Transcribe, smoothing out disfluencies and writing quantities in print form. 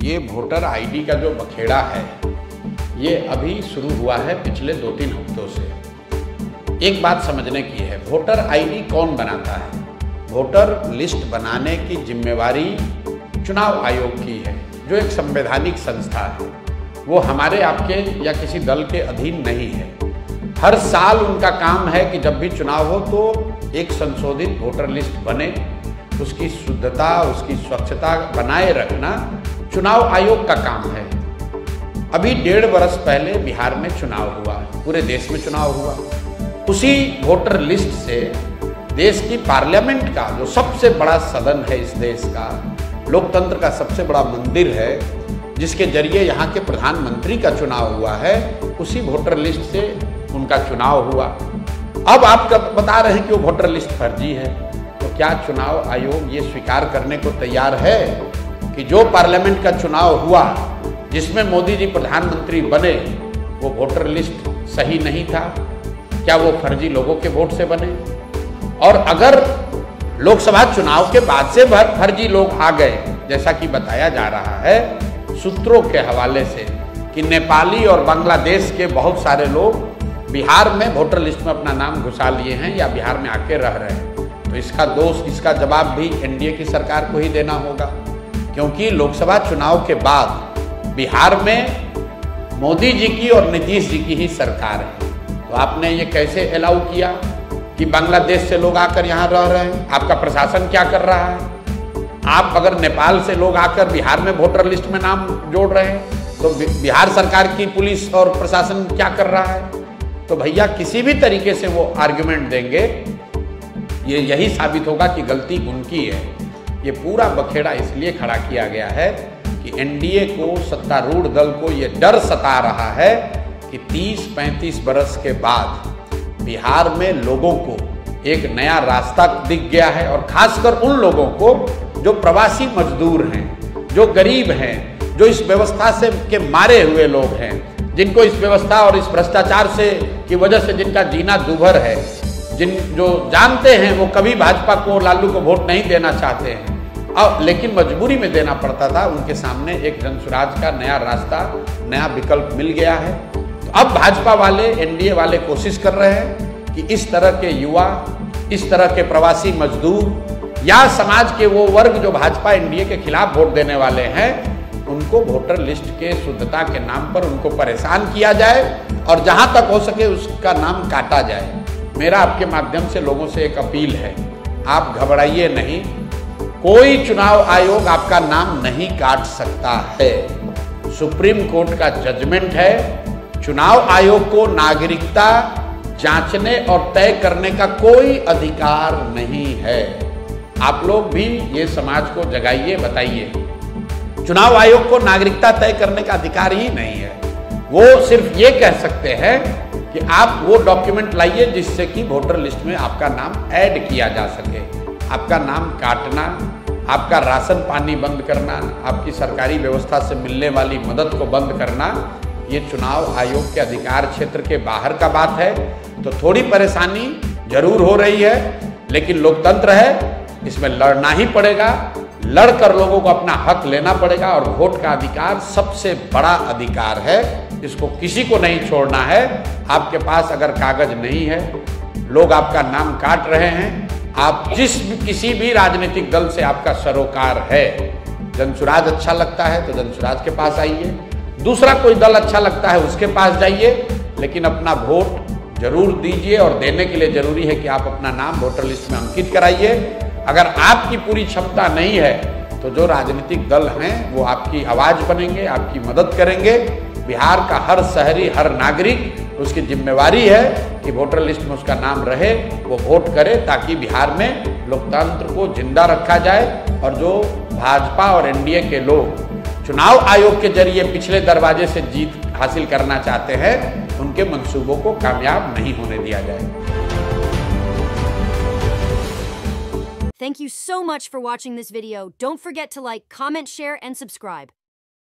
ये voter ID का जो बखेड़ा है ये अभी शुरू हुआ है पिछले 2-3 हफ्तों से। एक बात समझने की है, वोटर आईडी कौन बनाता है? वोटर लिस्ट बनाने की जिम्मेवारी चुनाव आयोग की है, जो एक संवैधानिक संस्था है। वो हमारे आपके या किसी दल के अधीन नहीं है। हर साल उनका काम है कि जब भी चुनाव हो तो एक संशोधित वोटर लिस्ट बने, उसकी शुद्धता, उसकी स्वच्छता बनाए रखना चुनाव आयोग का काम है। अभी 1.5 वर्ष पहले बिहार में चुनाव हुआ, पूरे देश में चुनाव हुआ। उसी वोटर लिस्ट से देश की पार्लियामेंट का जो सबसे बड़ा सदन है, इस देश का लोकतंत्र का सबसे बड़ा मंदिर है, जिसके जरिए यहाँ के प्रधानमंत्री का चुनाव हुआ है, उसी वोटर लिस्ट से उनका चुनाव हुआ। अब आप बता रहे हैं कि वो वोटर लिस्ट फर्जी है, तो क्या चुनाव आयोग ये स्वीकार करने को तैयार है कि जो पार्लियामेंट का चुनाव हुआ जिसमें मोदी जी प्रधानमंत्री बने, वो वोटर लिस्ट सही नहीं था? क्या वो फर्जी लोगों के वोट से बने? और अगर लोकसभा चुनाव के बाद से फर्जी लोग आ गए, जैसा कि बताया जा रहा है सूत्रों के हवाले से कि नेपाली और बांग्लादेश के बहुत सारे लोग बिहार में वोटर लिस्ट में अपना नाम घुसा लिए हैं या बिहार में आके रह रहे हैं, तो इसका दोष, इसका जवाब भी एनडीए की सरकार को ही देना होगा। क्योंकि लोकसभा चुनाव के बाद बिहार में मोदी जी की और नीतीश जी की ही सरकार है, तो आपने ये कैसे अलाउ किया कि बांग्लादेश से लोग आकर यहाँ रह रहे हैं? आपका प्रशासन क्या कर रहा है? आप अगर नेपाल से लोग आकर बिहार में वोटर लिस्ट में नाम जोड़ रहे हैं, तो बिहार सरकार की पुलिस और प्रशासन क्या कर रहा है? तो भैया किसी भी तरीके से वो आर्ग्यूमेंट देंगे, ये यही साबित होगा कि गलती उनकी है। ये पूरा बखेड़ा इसलिए खड़ा किया गया है कि एनडीए को, सत्तारूढ़ दल को ये डर सता रहा है कि 30-35 बरस के बाद बिहार में लोगों को एक नया रास्ता दिख गया है, और खासकर उन लोगों को जो प्रवासी मजदूर हैं, जो गरीब हैं, जो इस व्यवस्था से के मारे हुए लोग हैं, जिनको इस व्यवस्था और इस भ्रष्टाचार से की वजह से जिनका जीना दूभर है, जो जानते हैं वो कभी भाजपा को, लालू को वोट नहीं देना चाहते हैं, और लेकिन मजबूरी में देना पड़ता था, उनके सामने एक जनसुराज का नया रास्ता, नया विकल्प मिल गया है। तो अब भाजपा वाले, एनडीए वाले कोशिश कर रहे हैं कि इस तरह के युवा, इस तरह के प्रवासी मजदूर या समाज के वो वर्ग जो भाजपा एनडीए के खिलाफ वोट देने वाले हैं, उनको वोटर लिस्ट के शुद्धता के नाम पर उनको परेशान किया जाए और जहां तक हो सके उसका नाम काटा जाए। मेरा आपके माध्यम से लोगों से एक अपील है, आप घबराइए नहीं, कोई चुनाव आयोग आपका नाम नहीं काट सकता है। सुप्रीम कोर्ट का जजमेंट है, चुनाव आयोग को नागरिकता जांचने और तय करने का कोई अधिकार नहीं है। आप लोग भी ये समाज को जगाइए, बताइए, चुनाव आयोग को नागरिकता तय करने का अधिकार ही नहीं है। वो सिर्फ ये कह सकते हैं कि आप वो डॉक्यूमेंट लाइए जिससे कि वोटर लिस्ट में आपका नाम ऐड किया जा सके। आपका नाम काटना, आपका राशन पानी बंद करना, आपकी सरकारी व्यवस्था से मिलने वाली मदद को बंद करना, ये चुनाव आयोग के अधिकार क्षेत्र के बाहर का बात है। तो थोड़ी परेशानी जरूर हो रही है, लेकिन लोकतंत्र है, इसमें लड़ना ही पड़ेगा। लड़कर लोगों को अपना हक लेना पड़ेगा, और वोट का अधिकार सबसे बड़ा अधिकार है, इसको किसी को नहीं छोड़ना है। आपके पास अगर कागज नहीं है, लोग आपका नाम काट रहे हैं, आप किसी भी राजनीतिक दल से आपका सरोकार है, जनसुराज अच्छा लगता है तो जनसुराज के पास आइए, दूसरा कोई दल अच्छा लगता है उसके पास जाइए, लेकिन अपना वोट जरूर दीजिए। और देने के लिए जरूरी है कि आप अपना नाम वोटर लिस्ट में अंकित कराइए। अगर आपकी पूरी क्षमता नहीं है तो जो राजनीतिक दल हैं वो आपकी आवाज़ बनेंगे, आपकी मदद करेंगे। बिहार का हर शहरी, हर नागरिक, उसकी जिम्मेवारी है कि वोटर लिस्ट में उसका नाम रहे, वो वोट करे, ताकि बिहार में लोकतंत्र को जिंदा रखा जाए। और जो भाजपा और एनडीए के लोग चुनाव आयोग के जरिए पिछले दरवाजे से जीत हासिल करना चाहते हैं, उनके मंसूबों को कामयाब नहीं होने दिया जाए। Thank you so much for watching this video. Don't forget to like, comment, share, and subscribe.